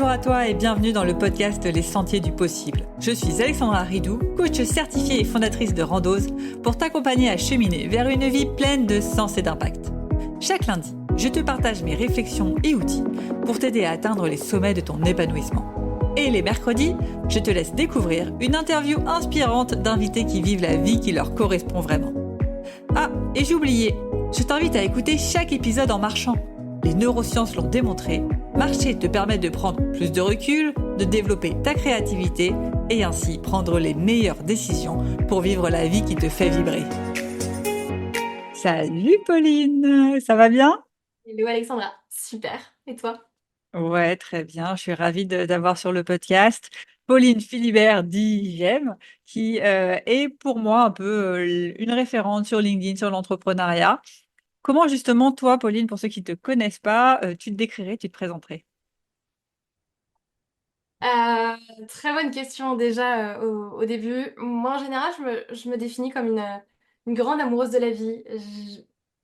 Bonjour à toi et bienvenue dans le podcast Les Sentiers du Possible. Je suis Alexandra Ridou, coach certifiée et fondatrice de Randose, pour t'accompagner à cheminer vers une vie pleine de sens et d'impact. Chaque lundi, je te partage mes réflexions et outils pour t'aider à atteindre les sommets de ton épanouissement. Et les mercredis, je te laisse découvrir une interview inspirante d'invités qui vivent la vie qui leur correspond vraiment. Ah, et j'ai oublié, je t'invite à écouter chaque épisode en marchant. Les neurosciences l'ont démontré, marcher te permet de prendre plus de recul, de développer ta créativité et ainsi prendre les meilleures décisions pour vivre la vie qui te fait vibrer. Salut Pauline, ça va bien? Hello Alexandra, super. Et toi? Ouais, très bien, je suis ravie d'avoir sur le podcast Pauline Philibert dit J'aime, qui est pour moi un peu une référente sur LinkedIn, sur l'entrepreneuriat. Comment justement, toi, Pauline, pour ceux qui ne te connaissent pas, tu te décrirais, tu te présenterais? Très bonne question déjà au début. Moi en général, je me définis comme une grande amoureuse de la vie.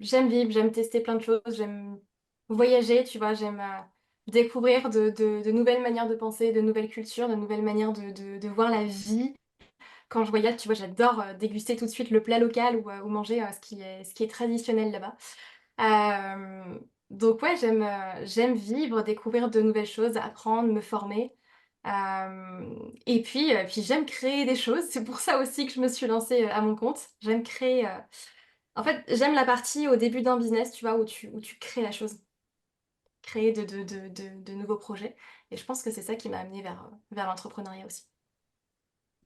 J'aime vivre, j'aime tester plein de choses, j'aime voyager, tu vois, j'aime découvrir de nouvelles manières de penser, de nouvelles cultures, de nouvelles manières de voir la vie. Quand je voyage, tu vois, j'adore déguster tout de suite le plat local ou manger ce qui est traditionnel là-bas. Donc ouais, j'aime vivre, découvrir de nouvelles choses, apprendre, me former. Et puis j'aime créer des choses. C'est pour ça aussi que je me suis lancée à mon compte. J'aime créer. En fait, j'aime la partie au début d'un business, tu vois, où tu crées la chose, créer de nouveaux projets. Et je pense que c'est ça qui m'a amenée vers l'entrepreneuriat aussi.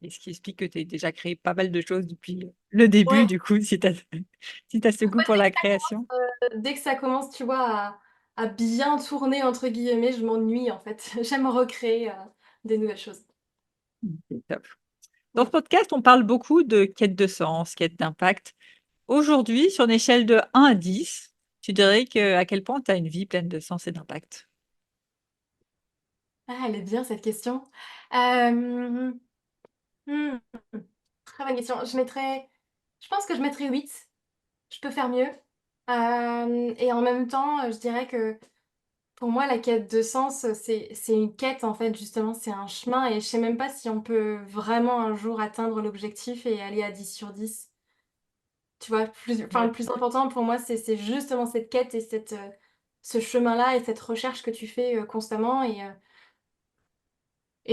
Et ce qui explique que tu as déjà créé pas mal de choses depuis le début, Ouais. du coup, si tu as, si tu ce goût pour la création. Dès que ça commence, tu vois, à bien tourner, entre guillemets, je m'ennuie en fait. J'aime recréer des nouvelles choses. C'est top. Dans ce Mm. podcast, on parle beaucoup de quête de sens, quête d'impact. Aujourd'hui, sur une échelle de 1 à 10, tu dirais à quel point tu as une vie pleine de sens et d'impact? Ah, elle est bien cette question. Euh, hmm, Très bonne question. Je pense que je mettrais 8. Je peux faire mieux. Et en même temps, je dirais que pour moi, la quête de sens, c'est une quête en fait, justement, c'est un chemin et je sais même pas si on peut vraiment un jour atteindre l'objectif et aller à 10/10. Tu vois, enfin, Ouais. le plus important pour moi, c'est justement cette quête et ce chemin-là et cette recherche que tu fais constamment. Et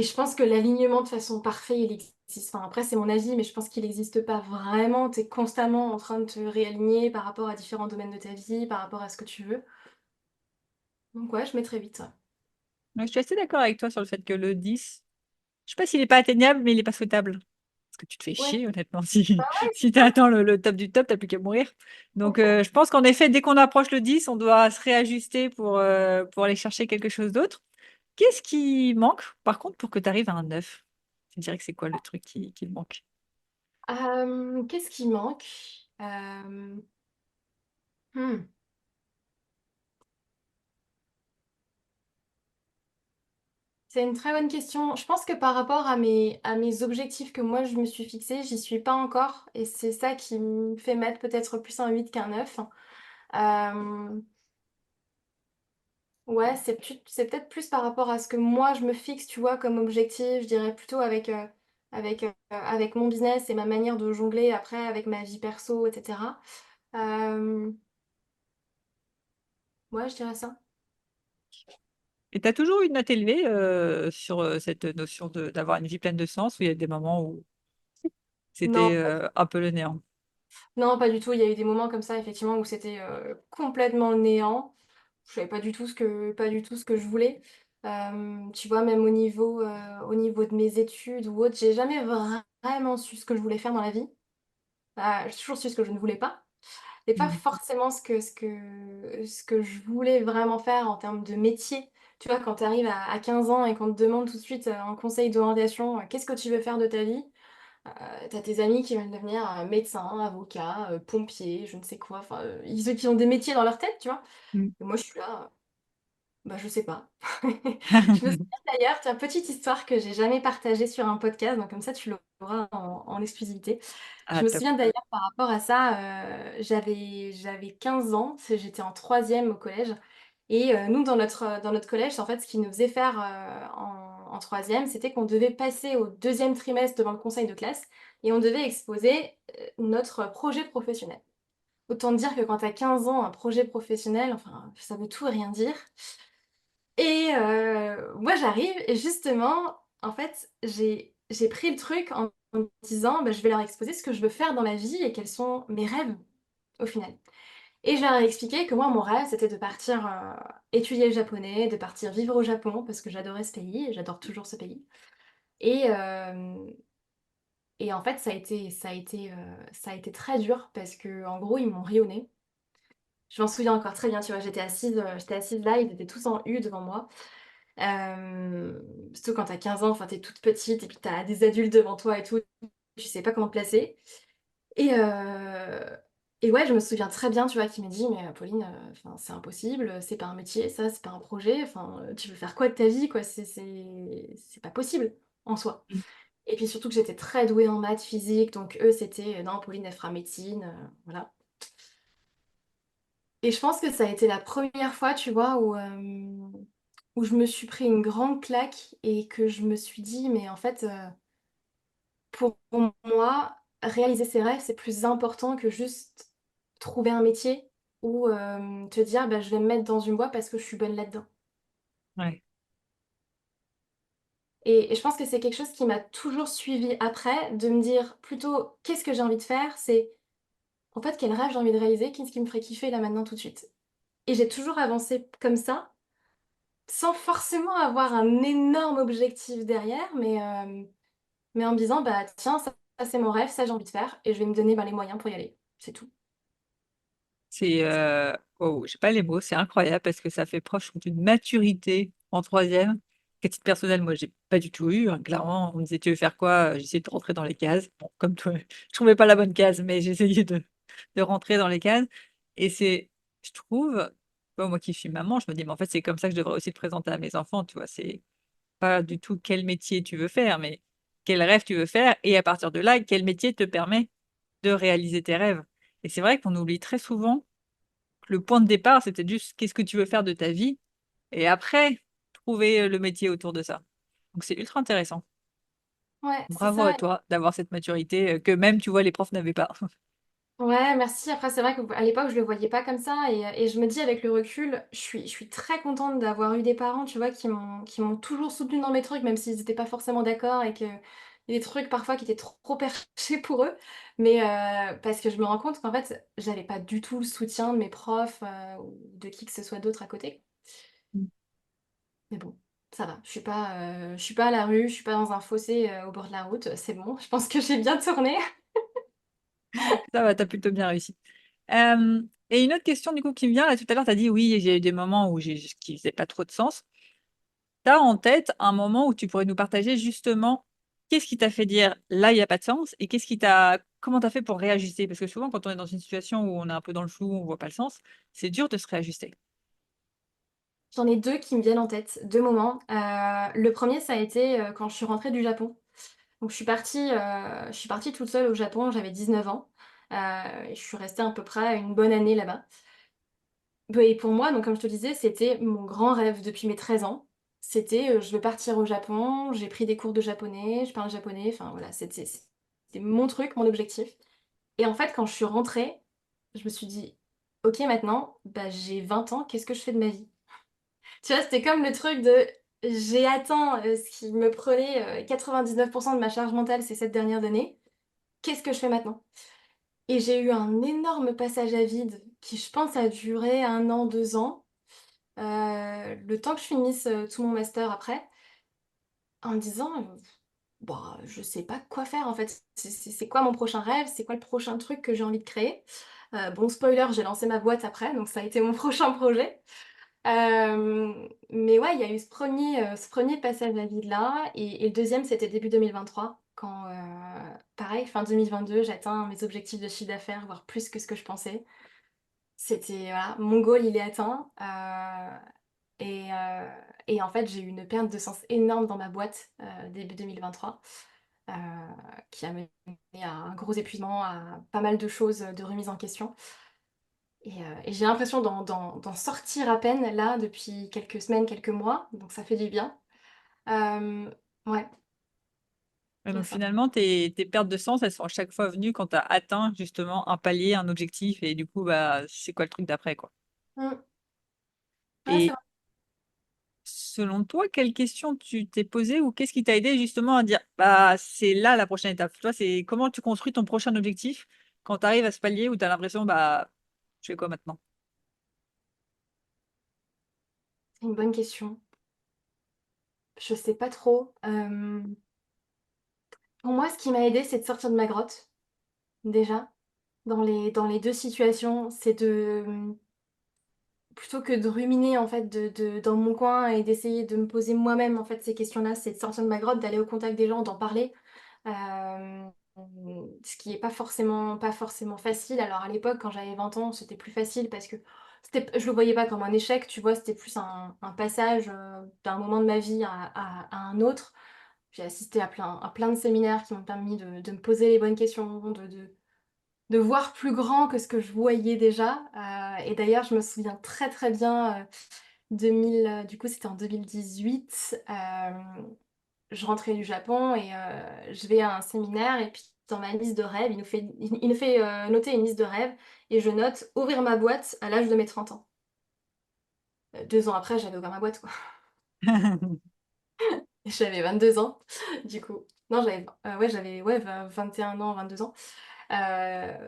je pense que l'alignement de façon parfaite, il existe. Enfin, après, c'est mon avis, mais je pense qu'il n'existe pas vraiment. Tu es constamment en train de te réaligner par rapport à différents domaines de ta vie, par rapport à ce que tu veux. Donc ouais, je mettrais 8. Ouais, je suis assez d'accord avec toi sur le fait que le 10, je sais pas s'il n'est pas atteignable, mais il n'est pas souhaitable. Parce que tu te fais Ouais, chier, honnêtement. bah Si, ouais, si tu atteins le top du top, tu n'as plus qu'à mourir. Donc, je pense qu'en effet, dès qu'on approche le 10, on doit se réajuster pour aller chercher quelque chose d'autre. Qu'est-ce qui manque, par contre, pour que tu arrives à un 9? Tu dirais que c'est quoi le truc qui te manque? Qu'est-ce qui manque? Euh, hmm. C'est une très bonne question. Je pense que par rapport à mes objectifs que moi je me suis fixés, j'y suis pas encore. Et c'est ça qui me fait mettre peut-être plus un 8 qu'un 9. Euh, ouais, c'est peut-être plus par rapport à ce que moi je me fixe, tu vois, comme objectif. Je dirais plutôt avec mon business et ma manière de jongler après avec ma vie perso, etc. Euh, ouais, je dirais ça. Et tu as toujours eu une note élevée sur cette notion d'avoir une vie pleine de sens, ou il y a des moments où Non, c'était un peu le néant? non, pas du tout. Il y a eu des moments comme ça, effectivement, où c'était complètement le néant. Je savais pas du tout ce que je voulais. Tu vois, même au niveau de mes études ou autre, j'ai jamais vraiment su ce que je voulais faire dans la vie. J'ai toujours su ce que je ne voulais pas. Et pas Mhm. forcément ce que je voulais vraiment faire en termes de métier. Tu vois, quand tu arrives à 15 ans et qu'on te demande tout de suite un conseil d'orientation, qu'est-ce que tu veux faire de ta vie? T'as tes amis qui veulent devenir médecin, avocat, pompier, je ne sais quoi. Enfin, ceux qui ont des métiers dans leur tête, tu vois. Et moi, je suis là, bah, je sais pas. Je me souviens d'ailleurs, tiens, petite histoire que j'ai jamais partagée sur un podcast, donc comme ça, tu l'auras en exclusivité. Ah, Je me top. souviens d'ailleurs par rapport à ça, j'avais 15 ans, j'étais en troisième au collège. Et nous, dans notre collège, en fait, ce qu'ils nous faisaient faire en troisième, c'était qu'on devait passer au deuxième trimestre devant le conseil de classe et on devait exposer notre projet professionnel. Autant te dire que quand tu as 15 ans, un projet professionnel, enfin, ça veut tout et rien dire. Et moi, j'arrive et justement, en fait, j'ai pris le truc en me disant: «Bah, je vais leur exposer ce que je veux faire dans la vie et quels sont mes rêves, au final». Et je leur ai expliqué que moi, mon rêve, c'était de partir, étudier le japonais, de partir vivre au Japon parce que j'adorais ce pays et j'adore toujours ce pays. Et hem et en fait, ça a été très dur parce qu'en gros, ils m'ont ri au nez. Je m'en souviens encore très bien, tu vois? J'étais assise là, ils étaient tous en U devant moi. Surtout quand tu as 15 ans, enfin, tu es toute petite et puis tu as des adultes devant toi et tout, tu sais pas comment te placer. Et et ouais, je me souviens très bien, tu vois, qu'il m'a dit: «Mais Pauline, enfin, c'est impossible, c'est pas un métier ça, c'est pas un projet, enfin, tu veux faire quoi de ta vie, quoi? C'est pas possible, en soi». Mmh. Et puis surtout que j'étais très douée en maths, physique, donc eux, c'était: «Non, Pauline, elle fera médecine», voilà. Et je pense que ça a été la première fois, tu vois, où je me suis pris une grande claque et que je me suis dit: «Mais en fait, pour moi, réaliser ses rêves, c'est plus important que juste trouver un métier ou te dire: «Bah, je vais me mettre dans une voie parce que je suis bonne là-dedans». Ouais. Et je pense que c'est quelque chose qui m'a toujours suivie après, de me dire plutôt: «Qu'est-ce que j'ai envie de faire?» C'est, en fait, quel rêve j'ai envie de réaliser? Qu'est-ce qui me ferait kiffer là, maintenant, tout de suite? Et j'ai toujours avancé comme ça, sans forcément avoir un énorme objectif derrière, mais en me disant: «Bah, tiens, ça c'est mon rêve, ça j'ai envie de faire et je vais me donner, ben, les moyens pour y aller». C'est tout. C'est, waouh, j'ai pas les mots, c'est incroyable parce que ça fait preuve, je trouve, d'une maturité en troisième qu'à titre personnel, moi, j'ai pas du tout eu, hein. Clairement, on me disait: «Tu veux faire quoi?» J'essayais de rentrer dans les cases. Bon, comme toi, je trouvais pas la bonne case, mais j'essayais de rentrer dans les cases et c'est je trouve, tu vois, moi qui suis maman, je me dis: «Mais en fait, c'est comme ça que je devrais aussi te présenter à mes enfants», tu vois? C'est pas du tout quel métier tu veux faire, mais quel rêve tu veux faire et à partir de là, quel métier te permet de réaliser tes rêves et c'est vrai qu'on oublie très souvent le point de départ, c'était juste qu'est-ce que tu veux faire de ta vie et après trouver, le métier autour de ça. Donc c'est ultra intéressant. Ouais, c'est Bravo à ça. toi d'avoir cette maturité, que même, tu vois, les profs n'avaient pas. Ouais, merci. Après, c'est vrai qu'à l'époque, je le voyais pas comme ça et je me dis avec le recul, je suis très contente d'avoir eu des parents, tu vois, qui m'ont toujours soutenue dans mes trucs, même s'ils étaient pas forcément d'accord et que y a des trucs parfois qui étaient trop perchés pour eux. Mais parce que je me rends compte qu'en fait, j'avais pas du tout le soutien de mes profs, ou de qui que ce soit d'autre à côté. Mmh. Mais bon, ça va. Je suis pas à la rue, je suis pas dans un fossé, au bord de la route, c'est bon. Je pense que j'ai bien tourné. Ça va, tu as plutôt bien réussi. Et une autre question du coup qui me vient là, tout à l'heure, tu as dit: «Oui, j'ai eu des moments où j'ai qui faisaient pas trop de sens». Tu as en tête un moment où tu pourrais nous partager justement qu'est-ce qui t'a fait dire: «Là, il y a pas de sens» et qu'est-ce qui t'a comment tu as fait pour réajuster? Parce que souvent quand on est dans une situation où on est un peu dans le flou, on voit pas le sens, c'est dur de se réajuster. J'en ai 2 qui me viennent en tête, 2 moments. Le premier ça a été, quand je suis rentrée du Japon. Donc je suis partie toute seule au Japon, j'avais 19 ans, et je suis restée à peu près une bonne année là-bas. Bah et pour moi, donc comme je te disais, c'était mon grand rêve depuis mes 13 ans. C'était, je veux partir au Japon, j'ai pris des cours de japonais, je parle japonais, enfin voilà, c'était mon truc, mon objectif. Et en fait, quand je suis rentrée, je me suis dit: «OK, maintenant, bah, j'ai 20 ans, qu'est-ce que je fais de ma vie?» Tu vois, c'était comme le truc de j'ai atteint, ce qui me prenait, 99 de ma charge mentale ces 7 dernières années. Qu'est-ce que je fais maintenant? Et j'ai eu un énorme passage à vide qui, je pense, a duré 1 an, 2 ans, le temps que je finisse, tout mon master après, en me disant, «Bah, je sais pas quoi faire en fait. C'est quoi mon prochain rêve? C'est quoi le prochain truc que j'ai envie de créer?» Bon spoiler, j'ai lancé ma boîte après, donc ça a été mon prochain projet. Mais ouais, il y a eu ce 1er passage à vide-là et le deuxième c'était début 2023 quand, pareil, fin 2022, j'atteins mes objectifs de chiffre d'affaires, voire plus que ce que je pensais. C'était voilà, mon goal il est atteint, et heu et en fait, j'ai eu une perte de sens énorme dans ma boîte, début 2023, heu, qui a mené à un gros épuisement, à pas mal de choses, de remise en question. Et j'ai l'impression d'en sortir à peine là depuis quelques semaines, quelques mois, donc ça fait du bien. Euh, ouais, Ouais, il y a donc ça. finalement, tes pertes de sens, elles sont à chaque fois venues quand tu as atteint justement un palier, un objectif, et du coup, bah, c'est quoi le truc d'après, quoi. Mm. Ouais, c'est Et vrai. selon toi, quelles questions tu t'es posées ou qu'est-ce qui t'a aidé justement à dire, bah, c'est là la prochaine étape? Toi, c'est comment tu construis ton prochain objectif quand tu arrives à ce palier où tu as l'impression, bah, je fais quoi maintenant? C'est une bonne question. Je sais pas trop. Pour moi, ce qui m'a aidé, c'est de sortir de ma grotte, déjà. Dans les deux situations, c'est plutôt que de ruminer en fait dans mon coin et d'essayer de me poser moi-même en fait ces questions-là, c'est de sortir de ma grotte, d'aller au contact des gens, d'en parler. Euh, Ce qui est pas forcément facile. Alors à l'époque, quand j'avais 20 ans, c'était plus facile parce que je le voyais pas comme un échec, tu vois, c'était plus un passage d'un moment de ma vie à un autre. J'ai assisté à plein de séminaires qui m'ont permis de me poser les bonnes questions, de voir plus grand que ce que je voyais déjà. Et d'ailleurs, je me souviens très très bien, 2000, du coup c'était en 2018, je rentrais du Japon et je vais à un séminaire et puis dans ma liste de rêves, il nous fait noter une liste de rêves et je note ouvrir ma boîte à l'âge de mes 30 ans. 2 ans après, j'avais ouvert ma boîte, quoi. J'avais 22 ans, du coup. Non, j'avais ouais, 21 ans, 22 ans.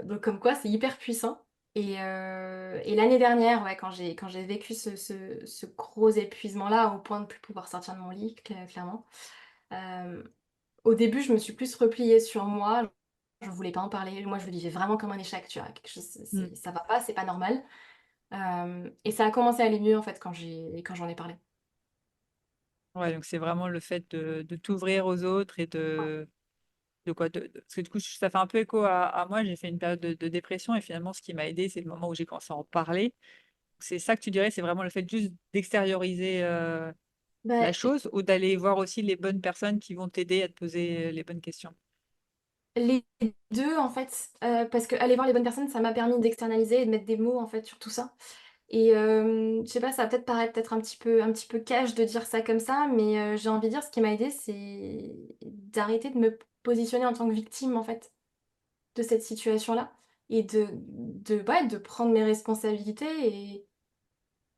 Donc comme quoi, c'est hyper puissant. Et l'année dernière, ouais, quand j'ai vécu ce gros épuisement-là, au point de ne plus pouvoir sortir de mon lit, clairement, euh, au début, je me suis plus repliée sur moi. Je voulais pas en parler. Moi, je le vivais vraiment comme un échec, tu vois. Quelque chose, Hmm. ça va pas, c'est pas normal. Et ça a commencé à aller mieux, en fait, quand j'en ai parlé. Ouais, donc c'est vraiment le fait de t'ouvrir aux autres et de quoi parce que du coup, ça fait un peu écho à moi. J'ai fait une période de dépression et finalement, ce qui m'a aidé, c'est le moment où j'ai commencé à en parler. C'est ça que tu dirais, c'est vraiment le fait juste d'extérioriser Bah, la chose ou d'aller voir aussi les bonnes personnes qui vont t'aider à te poser les bonnes questions. les deux, en fait, parce que aller voir les bonnes personnes, ça m'a permis d'externaliser et de mettre des mots, en fait, sur tout ça. Et je sais pas, ça va peut-être paraître peut-être un petit peu cash de dire ça comme ça, mais j'ai envie de dire ce qui m'a aidé, c'est d'arrêter de me positionner en tant que victime en fait de cette situation-là et ouais, de prendre mes responsabilités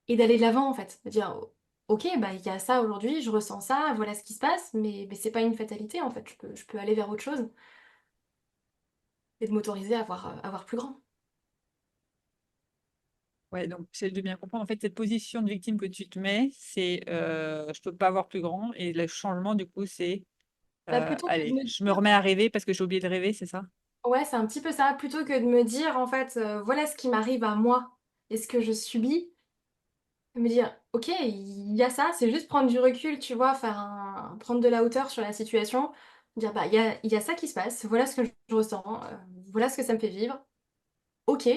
et d'aller de l'avant en fait. De dire ok, bah il y a ça aujourd'hui, je ressens ça, voilà ce qui se passe, mais c'est pas une fatalité en fait. Je peux aller vers autre chose et de m'autoriser à voir plus grand. Ouais, donc c'est de bien comprendre. En fait, cette position de victime que tu te mets, c'est je peux pas avoir plus grand. Et le changement, du coup, c'est Bah, plutôt que de allez, me je me dire remets à rêver parce que j'ai oublié de rêver, c'est ça? ouais, c'est un petit peu ça. Plutôt que de me dire, en fait, voilà ce qui m'arrive à moi et ce que je subis, me dire, ok, il y a ça, c'est juste prendre du recul, tu vois, prendre de la hauteur sur la situation, dire, bah, il y a ça qui se passe, voilà ce que je ressens, voilà ce que ça me fait vivre, ok,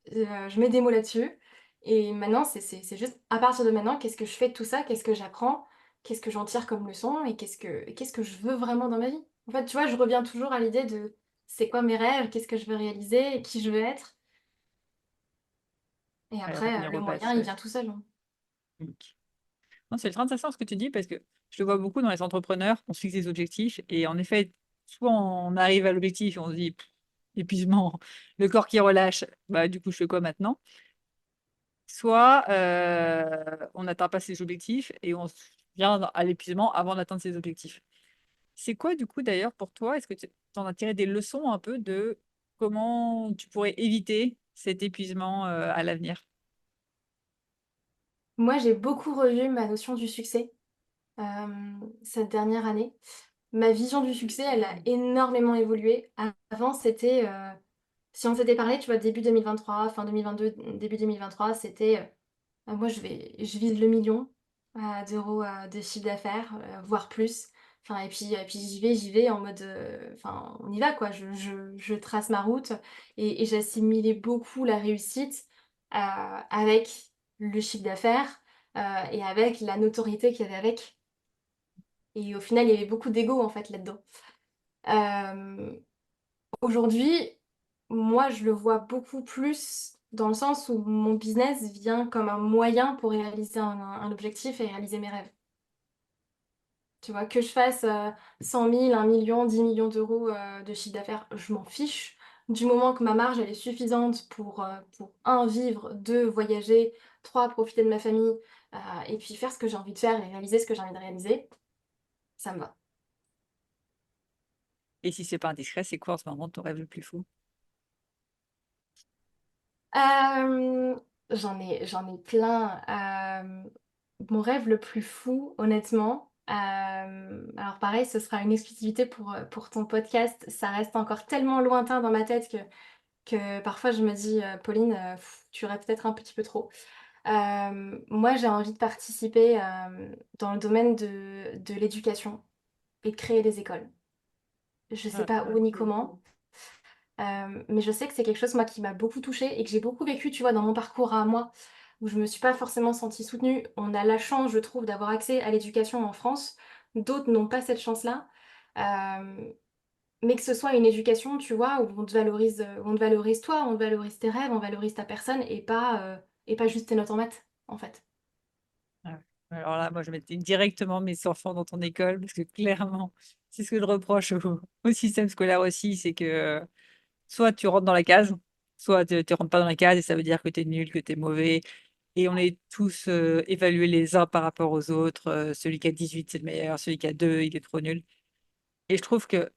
je mets des mots là-dessus. Et maintenant, c'est juste, à partir de maintenant, qu'est-ce que je fais de tout ça, qu'est-ce que j'apprends, qu'est-ce que j'en tire comme leçon et qu'est-ce que je veux vraiment dans ma vie. En fait, tu vois, je reviens toujours à l'idée de c'est quoi mes rêves, qu'est-ce que je veux réaliser, qui je veux être. Et Ouais, après, revenir le aux moyen, bases, il ouais. vient tout seul, hein. Ok. Non, c'est très intéressant ce que tu dis parce que je le vois beaucoup dans les entrepreneurs. On se fixe des objectifs et en effet, soit on arrive à l'objectif et on se dit pff, épuisement, le corps qui relâche, bah du coup, je fais quoi maintenant? Soit on n'atteint pas ses objectifs et on vient à l'épuisement avant d'atteindre ses objectifs. C'est quoi, du coup, d'ailleurs, pour toi? Est-ce que tu en as tiré des leçons un peu de comment tu pourrais éviter cet épuisement à l'avenir? Moi, j'ai beaucoup revu ma notion du succès cette dernière année. Ma vision du succès, elle a énormément évolué. Avant, c'était, si on s'était parlé, tu vois, début 2023, fin 2022, début 2023, c'était moi, je vise le million d'euros de chiffre d'affaires, voire plus. Enfin, et puis j'y vais en mode, enfin, on y va quoi. Je trace ma route et j'assimilais beaucoup la réussite avec le chiffre d'affaires et avec la notoriété qu'il y avait avec. Et au final, il y avait beaucoup d'ego en fait là-dedans. Euh, Aujourd'hui, moi, je le vois beaucoup plus. dans le sens où mon business vient comme un moyen pour réaliser un objectif et réaliser mes rêves. Tu vois, que je fasse 100 000, 1 million, 10 millions d'euros de chiffre d'affaires, je m'en fiche. Du moment que ma marge, elle est suffisante pour un, vivre, deux, voyager, trois, profiter de ma famille, et puis faire ce que j'ai envie de faire et réaliser ce que j'ai envie de réaliser, ça me va. Et si c'est pas indiscret, c'est quoi en ce moment ton rêve le plus fou? Euh, j'en ai plein. Mon rêve le plus fou, honnêtement. Alors pareil, ce sera une exclusivité pour ton podcast. Ça reste encore tellement lointain dans ma tête que parfois je me dis, Pauline, tu rêves peut-être un petit peu trop. Moi, j'ai envie de participer dans le domaine de l'éducation et de créer des écoles. Je sais Ouais. pas où ni comment. Mais je sais que c'est quelque chose, moi, qui m'a beaucoup touchée et que j'ai beaucoup vécu, tu vois, dans mon parcours à moi, où je me suis pas forcément sentie soutenue. On a la chance, je trouve, d'avoir accès à l'éducation en France. D'autres n'ont pas cette chance-là. Euh, mais que ce soit une éducation, tu vois, où on te valorise toi, on te valorise tes rêves, on valorise ta personne et pas juste tes notes en maths, en fait. Ouais. Alors là, moi, je mettais directement mes enfants dans ton école parce que clairement, c'est ce que je reproche au système scolaire aussi, c'est que soit tu rentres dans la case, soit tu ne rentres pas dans la case et ça veut dire que tu es nul, que tu es mauvais. Et on est tous évalués les uns par rapport aux autres. Celui qui a 18, c'est le meilleur. Celui qui a 2, il est trop nul. Et je trouve que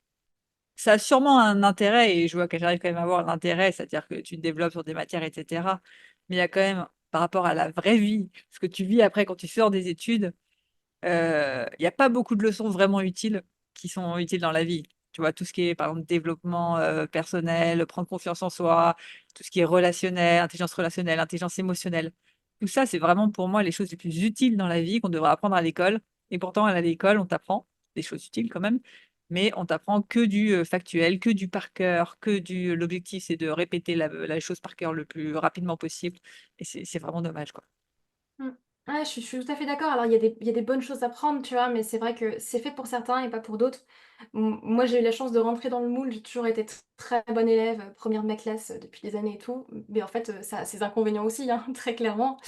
ça a sûrement un intérêt, et je vois que j'arrive quand même à avoir l'intérêt, c'est-à-dire que tu te développes sur des matières, etc. Mais il y a quand même, par rapport à la vraie vie, ce que tu vis après quand tu sors des études, il y a pas beaucoup de leçons vraiment utiles qui sont utiles dans la vie. Tu vois, tout ce qui est, par exemple, développement personnel, prendre confiance en soi, tout ce qui est relationnel, intelligence émotionnelle. Tout ça, c'est vraiment pour moi les choses les plus utiles dans la vie qu'on devrait apprendre à l'école. Et pourtant, à l'école, on t'apprend des choses utiles quand même, mais on t'apprend que du factuel, que du par cœur, que du. L'objectif, c'est de répéter la chose par cœur le plus rapidement possible. Et c'est vraiment dommage, quoi. Mm. Ouais, je suis tout à fait d'accord. Alors, il y a des bonnes choses à prendre, tu vois, mais c'est vrai que c'est fait pour certains et pas pour d'autres. Moi, j'ai eu la chance de rentrer dans le moule. J'ai toujours été très bonne élève, première de ma classe depuis des années et tout. Mais en fait, ça a ses inconvénients aussi, hein, très clairement.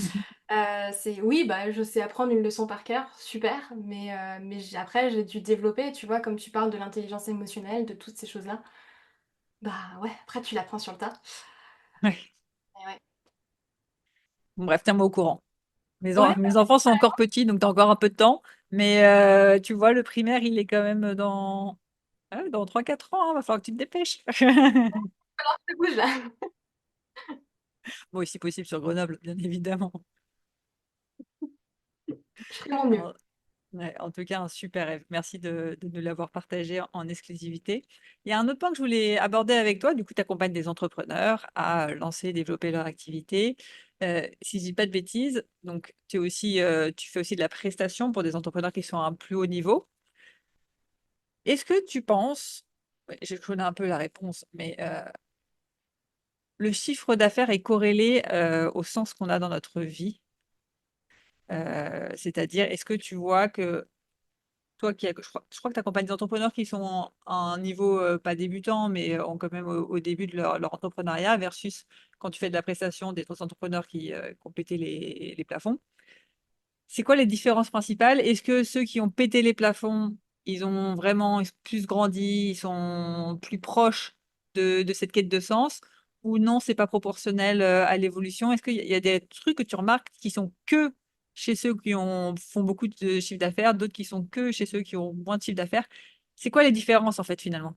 Oui, bah, je sais apprendre une leçon par cœur, super. Mais après, j'ai dû développer, tu vois, comme tu parles de l'intelligence émotionnelle, de toutes ces choses-là. Bah ouais, après, tu l'apprends sur le tas. Ouais. Et ouais. Bon, bref, tiens-moi au courant. Ouais, Mes enfants sont encore petits, donc tu as encore un peu de temps. Mais tu vois, le primaire, il est quand même dans 3 4 ans. Il va falloir que tu te dépêches. ça bouge là. Bon, et si possible sur Grenoble, bien évidemment. Je ferai mon mieux. En, ouais, en tout cas, un super rêve. Merci de nous l'avoir partagé en exclusivité. Il y a un autre point que je voulais aborder avec toi. Du coup, tu accompagnes des entrepreneurs à lancer et développer leur activité. Si je dis pas de bêtises, donc tu fais aussi de la prestation pour des entrepreneurs qui sont à un plus haut niveau. Est-ce que tu penses, ouais, je connais un peu la réponse, mais le chiffre d'affaires est corrélé au sens qu'on a dans notre vie? C'est-à-dire, est-ce que tu vois que toi je crois que tu accompagnes des entrepreneurs qui sont à un niveau pas débutant, mais ont quand même au début de leur entrepreneuriat, versus quand tu fais de la prestation des autres entrepreneurs qui ont pété les plafonds. C'est quoi les différences principales? Est-ce que ceux qui ont pété les plafonds, ils ont vraiment plus grandi, ils sont plus proches de cette quête de sens? Ou non, c'est pas proportionnel à l'évolution? Est-ce qu'il y a des trucs que tu remarques qui sont que chez ceux font beaucoup de chiffre d'affaires, d'autres qui sont que chez ceux qui ont moins de chiffre d'affaires? C'est quoi les différences en fait finalement?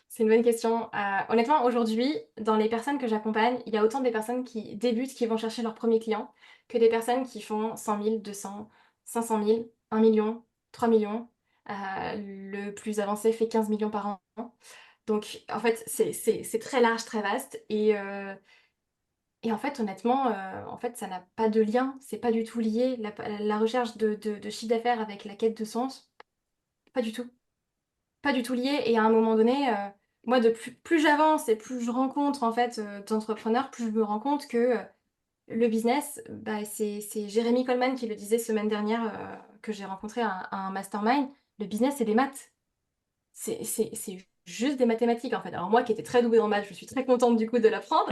C'est une bonne question. Honnêtement, aujourd'hui, dans les personnes que j'accompagne, il y a autant des personnes qui débutent, qui vont chercher leur premier client, que des personnes qui font 100 000, 200, 500 000, 1 million, 3 millions. Le plus avancé fait 15 millions par an. Donc, en fait, c'est très large, très vaste. Et en fait, honnêtement, en fait, ça n'a pas de lien. C'est pas du tout lié. La recherche de chiffre d'affaires avec la quête de sens, pas du tout. Pas du tout lié. Et à un moment donné, moi, plus j'avance et plus je rencontre en fait d'entrepreneurs, plus je me rends compte que le business, bah, c'est Jérémy Coleman qui le disait semaine dernière que j'ai rencontré à un mastermind. Le business, c'est des maths. C'est juste des mathématiques en fait. Alors moi qui étais très douée en maths, je suis très contente du coup de l'apprendre.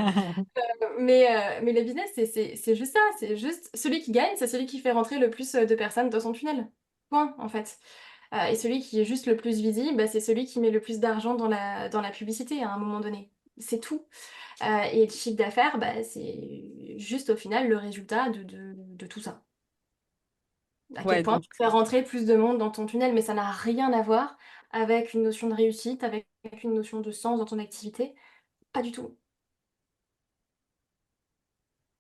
Mais le business, c'est juste ça. C'est juste celui qui gagne, c'est celui qui fait rentrer le plus de personnes dans son tunnel. Point, en fait. Et celui qui est juste le plus visible, bah, c'est celui qui met le plus d'argent dans la publicité à un moment donné. C'est tout. Et le chiffre d'affaires, bah, c'est juste au final le résultat de tout ça. À quel Ouais, point donc, tu fais rentrer plus de monde dans ton tunnel, mais ça n'a rien à voir avec une notion de réussite, avec une notion de sens dans ton activité. Pas du tout.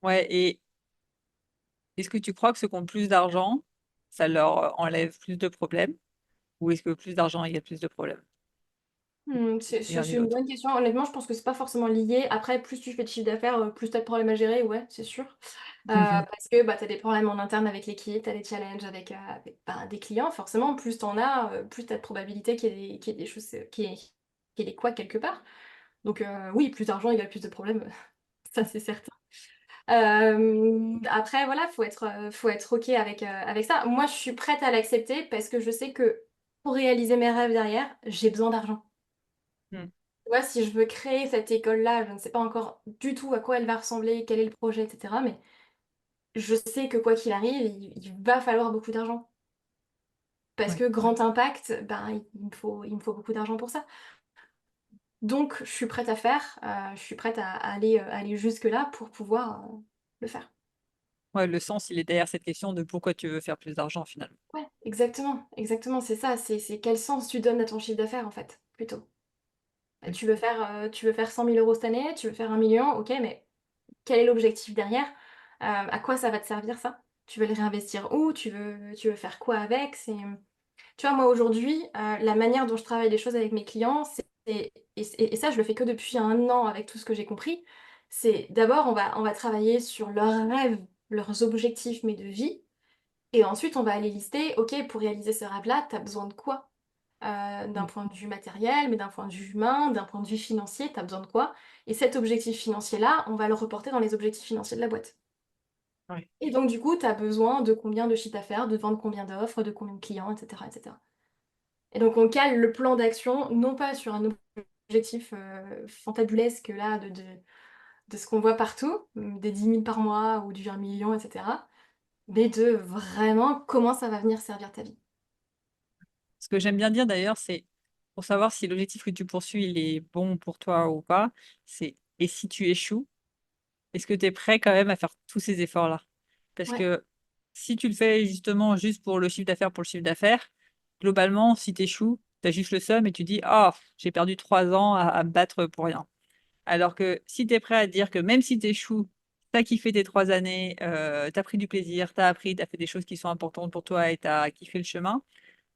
ouais, et est-ce que tu crois que ceux qui ont plus d'argent, ça leur enlève plus de problèmes? Ou est-ce que plus d'argent égale plus de problèmes? Ni l'un C'est ni une l'autre. bonne question. Honnêtement, je pense que c'est pas forcément lié. Après, plus tu fais de chiffre d'affaires, plus tu as de problèmes à gérer, ouais, c'est sûr. Parce que bah, tu as des problèmes en interne avec l'équipe, tu as des challenges avec, bah, des clients. Forcément, plus tu en as, plus tu as de probabilité qu'il y ait des choses, qu'il y ait des couacs quelque part. Donc, oui, plus d'argent égale plus de problèmes, ça c'est certain. Après, voilà, faut être OK avec ça. Moi, je suis prête à l'accepter parce que je sais que pour réaliser mes rêves derrière, j'ai besoin d'argent. Hmm. Tu vois, si je veux créer cette école-là, je ne sais pas encore du tout à quoi elle va ressembler, quel est le projet, etc. Mais je sais que quoi qu'il arrive, il va falloir beaucoup d'argent. Parce Ouais. que grand impact, ben, il me faut beaucoup d'argent pour ça. Donc, je suis prête à faire, je suis prête à aller jusque-là pour pouvoir le faire. Ouais, le sens, il est derrière cette question de pourquoi tu veux faire plus d'argent finalement. Ouais, exactement, exactement, c'est ça. C'est quel sens tu donnes à ton chiffre d'affaires, en fait, plutôt. Oui. Tu veux faire 100 000 € cette année, tu veux faire 1 million, ok, mais quel est l'objectif derrière? À quoi ça va te servir ça? Tu veux le réinvestir où? Tu veux faire quoi avec? Tu vois, moi aujourd'hui, la manière dont je travaille les choses avec mes clients, et ça, je le fais que depuis 1 an avec tout ce que j'ai compris, c'est d'abord, on va travailler sur leurs rêves, leurs objectifs, mais de vie. Et ensuite, on va aller lister, ok, pour réaliser ce rêve-là, tu as besoin de quoi? D'un Mm. point de vue matériel, mais d'un point de vue humain, d'un point de vue financier, tu as besoin de quoi? Et cet objectif financier-là, on va le reporter dans les objectifs financiers de la boîte. Ouais. Et donc, du coup, tu as besoin de combien de chiffre d'affaires, de vendre combien d'offres, de combien de clients, etc., etc. Et donc, on cale le plan d'action, non pas sur un objectif fantabulesque là, de ce qu'on voit partout, des 10 000 par mois ou du 1 million, etc., mais de vraiment comment ça va venir servir ta vie. Ce que j'aime bien dire d'ailleurs, c'est pour savoir si l'objectif que tu poursuis, il est bon pour toi ou pas, c'est et si tu échoues, est-ce que tu es prêt quand même à faire tous ces efforts-là? Parce Ouais, que si tu le fais justement juste pour le chiffre d'affaires, pour le chiffre d'affaires, globalement, si tu échoues, tu as juste le seum et tu dis: «Ah, j'ai perdu 3 ans à me battre pour rien». Alors que si tu es prêt à dire que même si tu échoues, tu as kiffé tes 3 années, tu as pris du plaisir, tu as appris, tu as fait des choses qui sont importantes pour toi et tu as kiffé le chemin,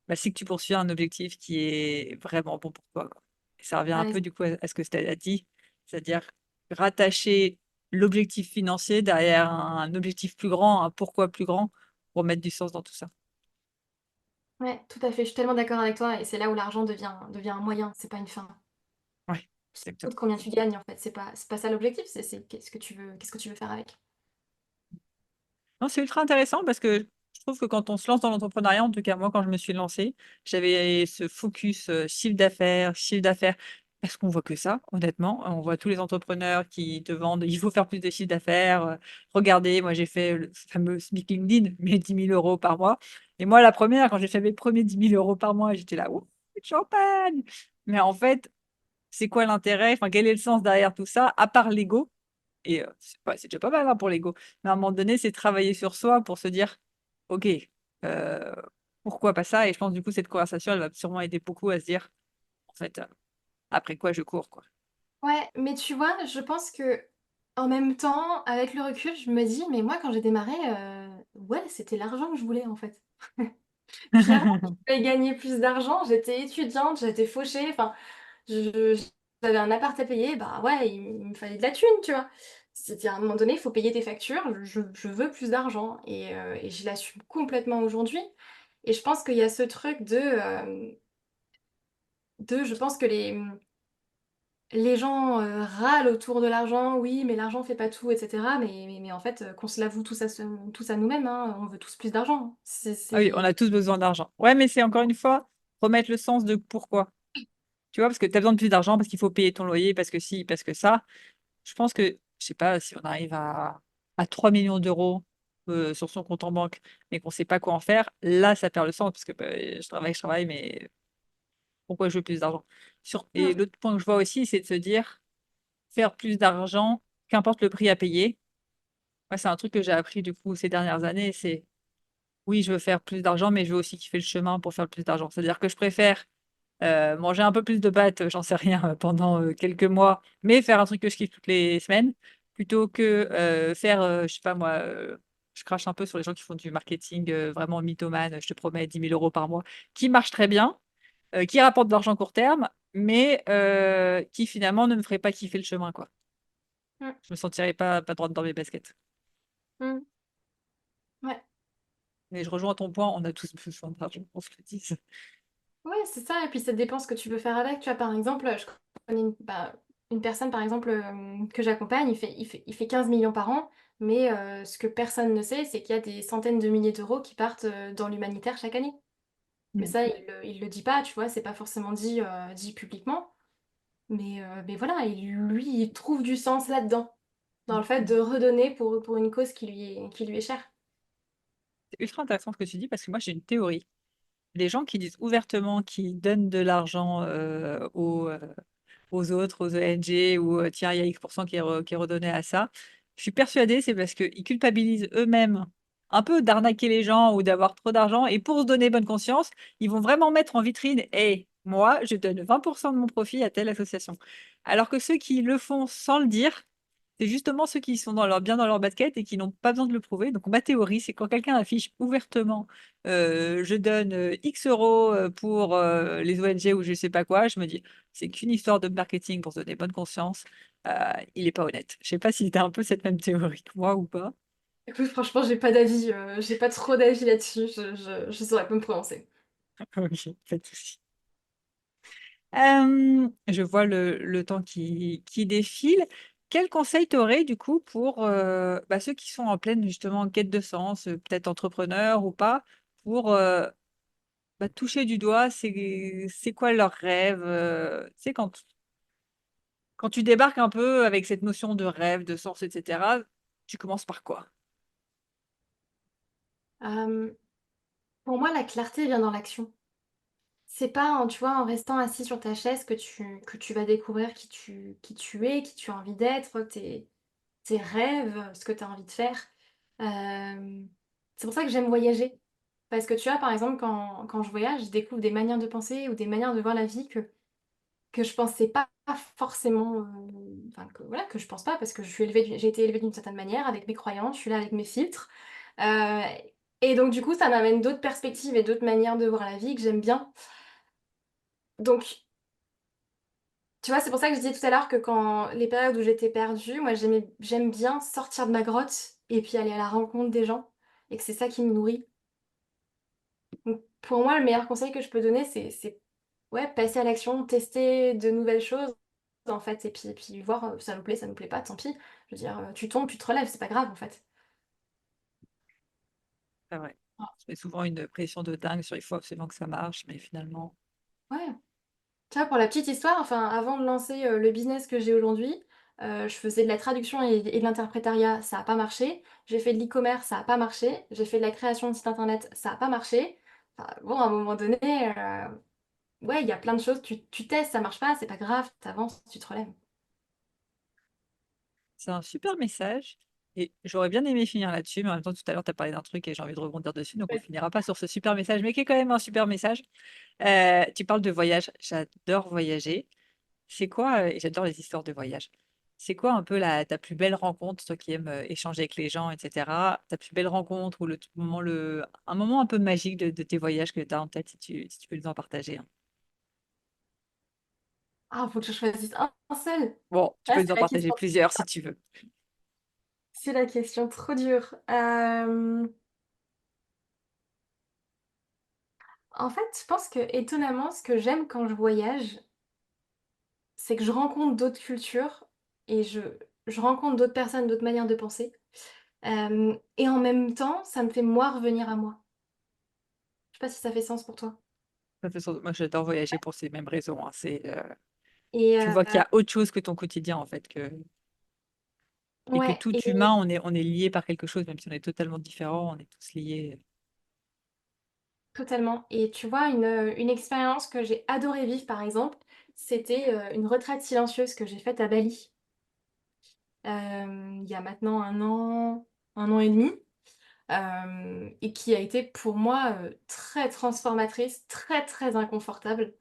bah, c'est que tu poursuis un objectif qui est vraiment bon pour toi, quoi. Et ça revient un ouais, peu du coup à ce que tu as dit, c'est-à-dire rattacher l'objectif financier derrière un objectif plus grand, un pourquoi plus grand, pour mettre du sens dans tout ça. ouais, tout à fait. Je suis tellement d'accord avec toi. Et c'est là où l'argent devient un moyen, c'est pas une fin. Ouais, C'est exactement. combien tu gagnes en fait. C'est pas ça l'objectif. C'est qu'est-ce que tu veux faire avec. Non, c'est ultra intéressant parce que je trouve que quand on se lance dans l'entrepreneuriat, en tout cas moi quand je me suis lancée, j'avais ce focus, chiffre d'affaires, parce qu'on voit que ça, honnêtement. On voit tous les entrepreneurs qui te vendent: «Il faut faire plus de chiffre d'affaires, regardez, moi j'ai fait le fameux SMIC LinkedIn, mes 10 000 € par mois». Et moi la première, quand j'ai fait mes premiers 10 000 € par mois, j'étais là: «Ouh, champagne!» Mais en fait, c'est quoi l'intérêt? Enfin, quel est le sens derrière tout ça, à part l'ego? Et c'est déjà pas mal, hein, pour l'ego. Mais à un moment donné, c'est travailler sur soi pour se dire: «OK, heu, pourquoi pas ça?» Et je pense du coup cette conversation, elle va sûrement aider beaucoup à se dire: «En fait, après quoi je cours, quoi». Ouais, mais tu vois, je pense que en même temps, avec le recul, je me dis, mais moi quand j'ai démarré, ouais, c'était l'argent que je voulais en fait. Clairement, je voulais gagner plus d'argent. J'étais étudiante, j'étais fauchée. Enfin, je j'avais un appart à payer, bah, ouais, il me fallait de la thune, tu vois? C'était à un moment donné, il faut payer tes factures, je veux plus d'argent et je l'assume complètement aujourd'hui et je pense qu'il y a ce truc de je pense que les gens, râlent autour de l'argent: «Oui, mais l'argent fait pas tout» et cetera, mais en fait, qu'on se l'avoue tous à nous-mêmes, hein, on veut tous plus d'argent, hein. Ah oui, on a tous besoin d'argent. Ouais, mais c'est encore une fois, remettre le sens de pourquoi. Tu vois, parce que tu as besoin de plus d'argent, parce qu'il faut payer ton loyer, parce que si, parce que ça. Je pense que, je sais pas, si on arrive à 3 millions d'euros sur son compte en banque, mais qu'on sait pas quoi en faire, là, ça perd le sens, parce que bah, je travaille, mais pourquoi je veux plus d'argent? Et Mm. l'autre point que je vois aussi, c'est de se dire, faire plus d'argent, qu'importe le prix à payer. Moi, c'est un truc que j'ai appris du coup ces dernières années, c'est oui, je veux faire plus d'argent, mais je veux aussi kiffer le chemin pour faire le plus d'argent. C'est-à-dire que je préfère manger un peu plus de pâtes, j'en sais rien, pendant quelques mois, mais faire un truc que je kiffe toutes les semaines, plutôt que faire, je sais pas moi, je crache un peu sur les gens qui font du marketing vraiment mythomane, je te promets 10 000 € par mois, qui marche très bien, qui rapporte de l'argent court terme, mais qui finalement ne me ferait pas kiffer le chemin, quoi. Mm. Je me sentirais pas droite dans mes baskets. Mm. Ouais. Mais je rejoins ton point, on a tous besoin d'argent, on se le dise. Ouais, c'est ça. Et puis ça dépend ce que tu veux faire avec. Tu vois, par exemple, je connais une personne, par exemple, que j'accompagne, il fait 15 millions par an, mais ce que personne ne sait, c'est qu'il y a des centaines de milliers d'euros qui partent dans l'humanitaire chaque année. Mais Mm. ça, il le dit pas, tu vois, c'est pas forcément dit publiquement. Mais voilà, lui, il trouve du sens là-dedans, dans le fait Mm. de redonner pour une cause qui lui est chère. C'est ultra intéressant ce que tu dis parce que moi j'ai une théorie. Les gens qui disent ouvertement qu'ils donnent de l'argent aux autres, aux ONG, ou tiens, il y a X% qui est redonné à ça, je suis persuadée, c'est parce qu'ils culpabilisent eux-mêmes un peu d'arnaquer les gens ou d'avoir trop d'argent. Et pour se donner bonne conscience, ils vont vraiment mettre en vitrine, et moi, je donne 20% de mon profit à telle association. Alors que ceux qui le font sans le dire, c'est justement ceux qui sont bien dans leur basket et qui n'ont pas besoin de le prouver. Donc, ma théorie, c'est quand quelqu'un affiche ouvertement je donne X euros pour les ONG ou je sais pas quoi, je me dis, c'est qu'une histoire de marketing pour se donner bonne conscience. Il est pas honnête. Je sais pas si tu as un peu cette même théorie que moi ou pas. Écoute, franchement, j'ai pas d'avis, j'ai pas trop d'avis là-dessus, je saurais pas me prononcer. Ok, pas de souci. Je vois le temps qui défile. Quel conseil t'aurais du coup pour ceux qui sont en pleine justement quête de sens, peut-être entrepreneurs ou pas, pour toucher du doigt, c'est quoi leur rêve? Tu sais, quand tu débarques un peu avec cette notion de rêve, de sens, etc., tu commences par quoi? Euh, pour moi, la clarté vient dans l'action. C'est pas, tu vois, en restant assis sur ta chaise que tu vas découvrir qui tu es, qui tu as envie d'être, tes rêves, ce que tu as envie de faire. Euh, c'est pour ça que j'aime voyager. Parce que tu vois, par exemple, quand je voyage, je découvre des manières de penser ou des manières de voir la vie que je pensais pas forcément. Enfin, voilà, que je pense pas parce que j'ai été élevée d'une certaine manière, avec mes croyances, je suis là avec mes filtres. Euh, et donc, du coup, ça m'amène d'autres perspectives et d'autres manières de voir la vie que j'aime bien. Donc, tu vois, c'est pour ça que je disais tout à l'heure que quand les périodes où j'étais perdue, moi j'aime bien sortir de ma grotte et puis aller à la rencontre des gens et que c'est ça qui me nourrit. Donc pour moi, le meilleur conseil que je peux donner, c'est ouais, passer à l'action, tester de nouvelles choses en fait et puis voir ça nous plaît pas, tant pis. Je veux dire, tu tombes, tu te relèves, c'est pas grave en fait. C'est vrai. Je mets souvent une pression de dingue sur il faut absolument que ça marche, mais finalement, Ouais. Tu vois, pour la petite histoire, enfin, avant de lancer le business que j'ai aujourd'hui, je faisais de la traduction et de l'interprétariat, ça n'a pas marché. J'ai fait de l'e-commerce, ça n'a pas marché. J'ai fait de la création de site internet, ça n'a pas marché. Enfin, bon, à un moment donné, ouais, il y a plein de choses, tu testes, ça marche pas, c'est pas grave, t'avances, tu te relèves. c'est un super message. Et j'aurais bien aimé finir là-dessus, mais en même temps, tout à l'heure, tu as parlé d'un truc et j'ai envie de rebondir dessus, donc on Ouais. finira pas sur ce super message, mais qui est quand même un super message. Tu parles de voyage. J'adore voyager. C'est quoi, et j'adore les histoires de voyage. C'est quoi un peu ta plus belle rencontre, toi qui aimes échanger avec les gens, etc. Ta plus belle rencontre ou un moment un peu magique de tes voyages que tu as en tête, si tu peux nous en partager, hein. Ah, faut que je choisisse un seul. Bon, tu Ah, peux nous en partager plusieurs si tu veux. c'est la question trop dure. En fait, je pense que étonnamment, ce que j'aime quand je voyage, c'est que je rencontre d'autres cultures et je rencontre d'autres personnes, d'autres manières de penser. Et en même temps, ça me fait moi revenir à moi. Je sais pas si ça fait sens pour toi. De toute façon, moi, j'adore voyager pour ces mêmes raisons, hein. Et Tu vois qu'il y a autre chose que ton quotidien, en fait, et que ouais, tout et humain, on est lié par quelque chose, même si on est totalement différents, on est tous liés. totalement. Et tu vois, une expérience que j'ai adoré vivre, par exemple, c'était une retraite silencieuse que j'ai faite à Bali. Il y a maintenant 1 an et demi, et qui a été pour moi très transformatrice, très très inconfortable,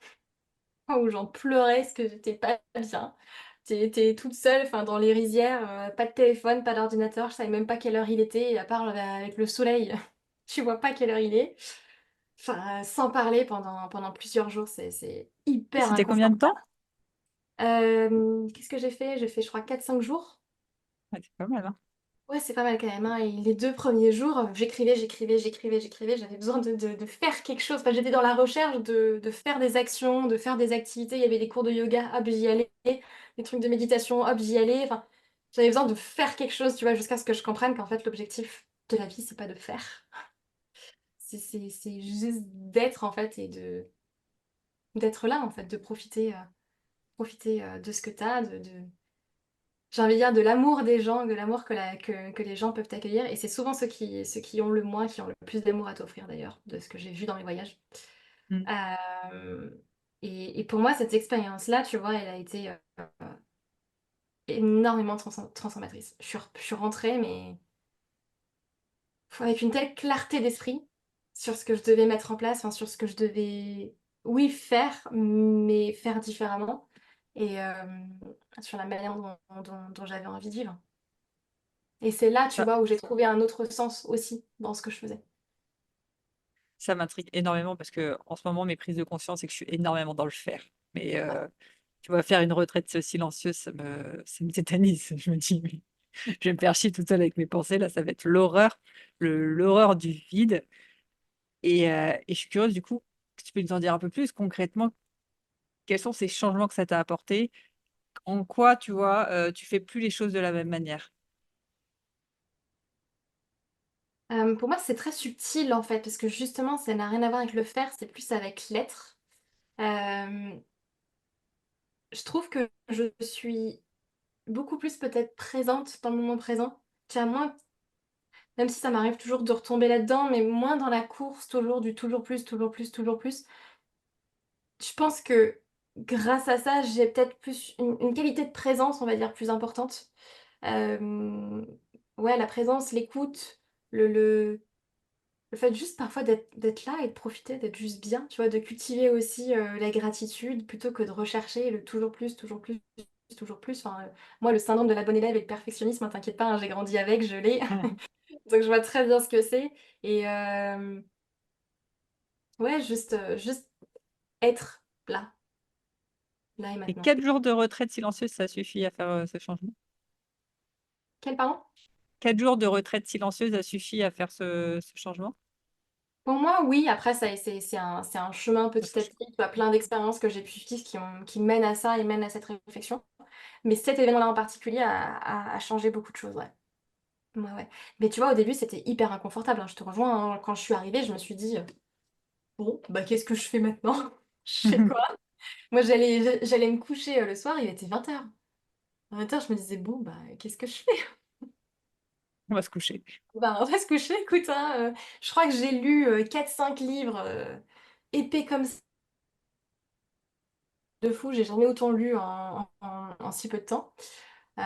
où j'en pleurais parce que j'étais pas bien. T'es toute seule, enfin dans les rizières, pas de téléphone, pas d'ordinateur, je savais même pas quelle heure il était, et à part avec le soleil, tu vois pas quelle heure il est. Enfin, sans parler pendant plusieurs jours, c'est hyper C'était combien de inconfortable. temps? Qu'est-ce que j'ai fait? J'ai fait, je crois, 4 5 jours. Ouais, c'est pas mal, hein. Ouais, c'est pas mal quand même, hein. Et les 2 premiers jours, j'écrivais, j'écrivais, j'écrivais, j'écrivais. J'avais besoin de faire quelque chose. Enfin, j'étais dans la recherche de faire des actions, de faire des activités. Il y avait des cours de yoga, hop, j'y allais. Des trucs de méditation, hop, j'y allais. Enfin, j'avais besoin de faire quelque chose, tu vois, jusqu'à ce que je comprenne qu'en fait, l'objectif de la vie, c'est pas de faire. C'est juste d'être, en fait, et d'être là, en fait, de profiter de ce que t'as, j'ai envie de dire de l'amour des gens, de l'amour que les gens peuvent accueillir. Et c'est souvent ceux qui ont le moins, qui ont le plus d'amour à t'offrir d'ailleurs, de ce que j'ai vu dans mes voyages. Mm. Euh, et pour moi, cette expérience-là, tu vois, elle a été énormément transformatrice. Je suis rentrée, mais avec une telle clarté d'esprit sur ce que je devais mettre en place, enfin, sur ce que je devais, oui, faire, mais faire différemment. Et sur la manière dont j'avais envie de vivre. Et c'est là, tu Ça, vois, où j'ai trouvé un autre sens aussi dans ce que je faisais. ça m'intrigue énormément parce que en ce moment, mes prises de conscience, c'est que je suis énormément dans le faire. Mais tu vois, faire une retraite silencieuse, ça me tétanise. Je me dis, mais je vais me faire chier toute seule avec mes pensées. Là, ça va être l'horreur, l'horreur du vide. Et je suis curieuse, du coup, que tu peux nous en dire un peu plus concrètement, quels sont ces changements que ça t'a apporté? En quoi, tu vois, tu fais plus les choses de la même manière? Pour moi, c'est très subtil en fait, parce que justement, ça n'a rien à voir avec le faire, c'est plus avec l'être. Euh, je trouve que je suis beaucoup plus peut-être présente dans le moment présent. Tu as moins, même si ça m'arrive toujours de retomber là-dedans, mais moins dans la course, toujours du toujours plus, toujours plus, toujours plus. Je pense que grâce à ça, j'ai peut-être plus une qualité de présence, on va dire, plus importante. Euh, ouais, la présence, l'écoute, le fait juste parfois d'être là et de profiter, d'être juste bien, tu vois, de cultiver aussi la gratitude plutôt que de rechercher le toujours plus, toujours plus, toujours plus. Enfin, moi, le syndrome de la bonne élève et le perfectionnisme, hein, t'inquiète pas, hein, j'ai grandi avec, je l'ai. Mhm. Donc je vois très bien ce que c'est. Et ouais, juste être là, là et Et maintenant. 4 jours de retraite silencieuse, ça suffit à faire ce changement? Quel pardon? 4 jours de retraite silencieuse, ça suffit à faire ce changement? Pour moi, oui. Après, ça, c'est un chemin Ça, petit ça à petit. Tu vois, plein d'expériences que j'ai pu vivre qui mènent à ça et mènent à cette réflexion. Mais cet événement-là en particulier a changé beaucoup de choses, ouais. Ouais, ouais. Mais tu vois, au début, c'était hyper inconfortable, hein, je te rejoins, hein. Quand je suis arrivée, je me suis dit, bon, bah qu'est-ce que je fais maintenant? Je fais quoi? Moi, j'allais me coucher le soir, il était 20h. À 20h, je me disais, bon, bah qu'est-ce que je fais? On va se coucher. Bah, on va se coucher, écoute, hein, je crois que j'ai lu 4-5 livres épais comme ça. De fou, j'ai jamais autant lu en si peu de temps. Euh,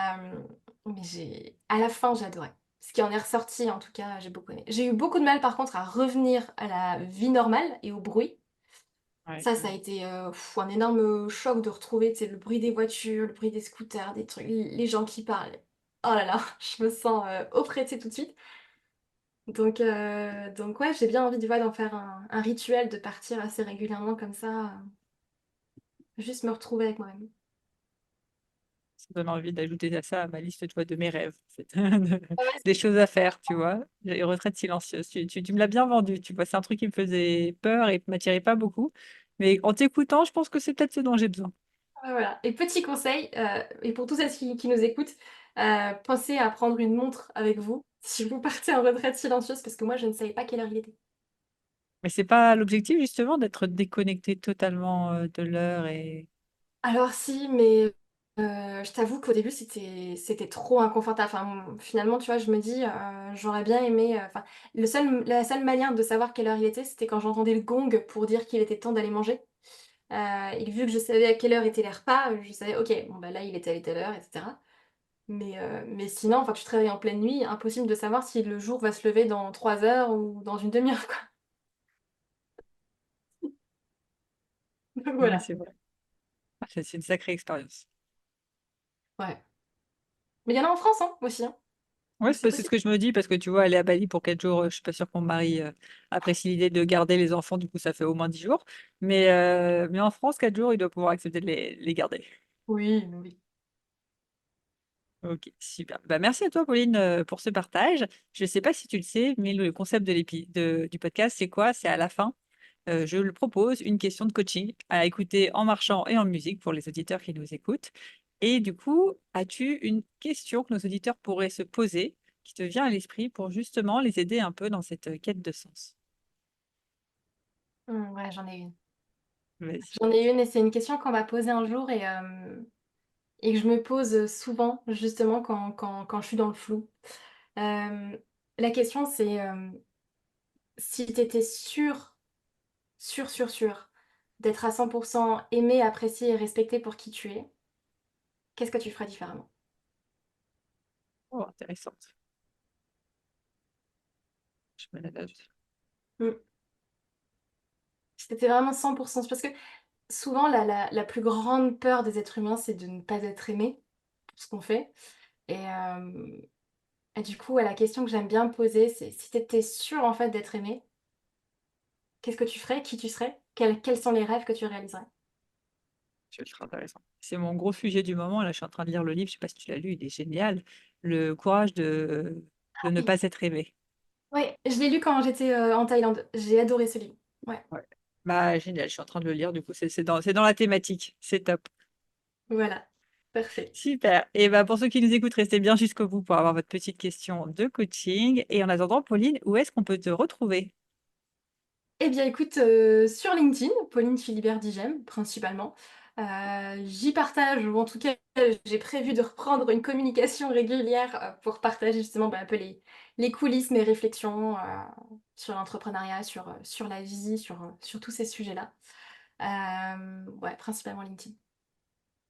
mais à la fin, j'ai adoré. Ce qui en est ressorti, en tout cas, j'ai beaucoup aimé. J'ai eu beaucoup de mal, par contre, à revenir à la vie normale et au bruit. Ouais. Ça a été un énorme choc de retrouver, tu sais, le bruit des voitures, le bruit des scooters, des trucs, les gens qui parlent. Oh là là, je me sens oppressée tout de suite. Donc ouais, j'ai bien envie d'en faire un rituel, de partir assez régulièrement comme ça, juste me retrouver avec moi-même. Ça donne envie d'ajouter à ça à ma liste, tu vois, de mes rêves, en fait. Ah ouais, Des choses à faire, tu vois. Les retraites silencieuses. Tu me l'as bien vendu, tu vois. C'est un truc qui me faisait peur et qui m'attirait pas beaucoup. Mais en t'écoutant, je pense que c'est peut-être ce dont j'ai besoin. ouais, voilà. Et petit conseil, et pour tous ceux qui nous écoutent, pensez à prendre une montre avec vous si vous partez en retraite silencieuse, parce que moi, je ne savais pas quelle heure il était. Mais c'est pas l'objectif justement d'être déconnecté totalement de l'heure et... Alors si, mais je t'avoue qu'au début, c'était trop inconfortable. Enfin, finalement, tu vois, je me dis, j'aurais bien aimé... Enfin, la seule manière de savoir quelle heure il était, c'était quand j'entendais le gong pour dire qu'il était temps d'aller manger. Et vu que je savais à quelle heure étaient les repas, je savais, ok, bon bah là il est à telle heure, etc. Mais sinon, enfin, tu te réveilles en pleine nuit, impossible de savoir si le jour va se lever dans 3 heures ou dans une demi-heure, quoi. Donc Oui, voilà. c'est vrai. Ah, c'est une sacrée expérience. Ouais. Mais il y en a en France, hein, aussi, hein. Ouais, Donc c'est c'est ce possible. que je me dis parce que tu vois, aller à Bali pour 4 jours, je suis pas sûre que mon mari apprécie l'idée de garder les enfants, du coup ça fait au moins 10 jours. Mais en France, 4 jours, il doit pouvoir accepter de les garder. Oui, mais oui. Ok, super. Bah, merci à toi, Pauline, pour ce partage. Je ne sais pas si tu le sais, mais le concept du podcast, c'est quoi? C'est à la fin, je le propose, une question de coaching à écouter en marchant et en musique pour les auditeurs qui nous écoutent. Et du coup, as-tu une question que nos auditeurs pourraient se poser, qui te vient à l'esprit pour justement les aider un peu dans cette quête de sens? Ouais, j'en ai une. Vas-y. J'en ai une et c'est une question qu'on m'a posée un jour et que je me pose souvent, justement, quand je suis dans le flou. Euh, la question, c'est si tu étais sûr d'être à 100% aimé, apprécié et respecté pour qui tu es, qu'est-ce que tu ferais différemment? Oh, intéressante. Je me la note. Mm. Si t'étais vraiment 100%, parce que souvent, la plus grande peur des êtres humains, c'est de ne pas être aimé pour ce qu'on fait. Et du coup, ouais, la question que j'aime bien poser, c'est si tu étais sûr en fait d'être aimé, qu'est-ce que tu ferais? Qui tu serais? Quels sont les rêves que tu réaliserais? Je serai intéressant. C'est mon gros sujet du moment. Là, je suis en train de lire le livre. Je ne sais pas si tu l'as lu. Il est génial. Le courage de ne Oui, pas être aimé. ouais, je l'ai lu quand j'étais en Thaïlande. J'ai adoré ce livre. Ouais, Ouais. Bah, génial. Je suis en train de le lire. Du coup, c'est dans la thématique. C'est top. voilà, parfait. Super. Et bah, pour ceux qui nous écoutent, restez bien jusqu'au bout pour avoir votre petite question de coaching. Et en attendant, Pauline, où est-ce qu'on peut te retrouver? Eh bien, écoute, sur LinkedIn, Pauline Philibert Digem, principalement. J'y partage, ou en tout cas, j'ai prévu de reprendre une communication régulière pour partager justement bah, un peu les coulisses, mes réflexions sur l'entrepreneuriat, sur la vie, sur tous ces sujets-là. Ouais, principalement LinkedIn.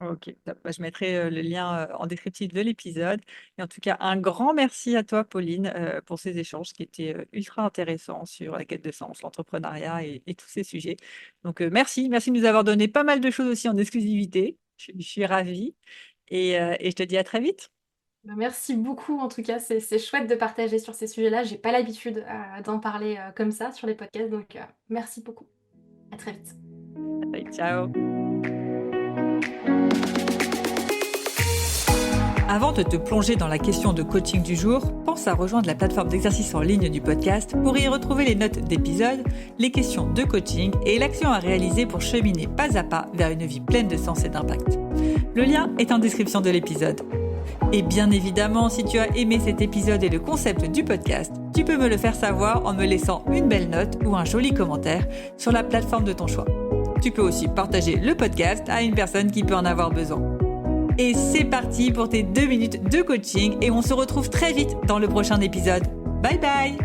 Ok, top. Bah, je mettrai le lien en descriptif de l'épisode. Et en tout cas, un grand merci à toi, Pauline, pour ces échanges qui étaient ultra intéressants sur la quête de sens, l'entrepreneuriat et tous ces sujets. Donc, merci de nous avoir donné pas mal de choses aussi en exclusivité. Je suis ravie et je te dis à très vite. Bah, merci beaucoup, en tout cas, c'est chouette de partager sur ces sujets-là. J'ai pas l'habitude d'en parler comme ça sur les podcasts, donc merci beaucoup. À très vite. Allez, ciao. Avant de te plonger dans la question de coaching du jour, pense à rejoindre la plateforme d'exercice en ligne du podcast pour y retrouver les notes d'épisode, les questions de coaching et l'action à réaliser pour cheminer pas à pas vers une vie pleine de sens et d'impact. Le lien est en description de l'épisode. Et bien évidemment, si tu as aimé cet épisode et le concept du podcast, tu peux me le faire savoir en me laissant une belle note ou un joli commentaire sur la plateforme de ton choix. Tu peux aussi partager le podcast à une personne qui peut en avoir besoin. Et c'est parti pour tes 2 minutes de coaching et on se retrouve très vite dans le prochain épisode. Bye bye!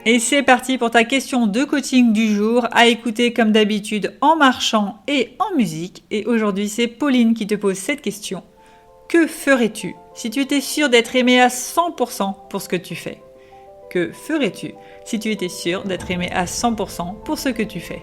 Et c'est parti pour ta question de coaching du jour à écouter comme d'habitude en marchant et en musique. Et aujourd'hui, c'est Pauline qui te pose cette question. Que ferais-tu si tu étais sûr d'être aimé à 100% pour ce que tu fais? Que ferais-tu si tu étais sûr d'être aimé à 100% pour ce que tu fais?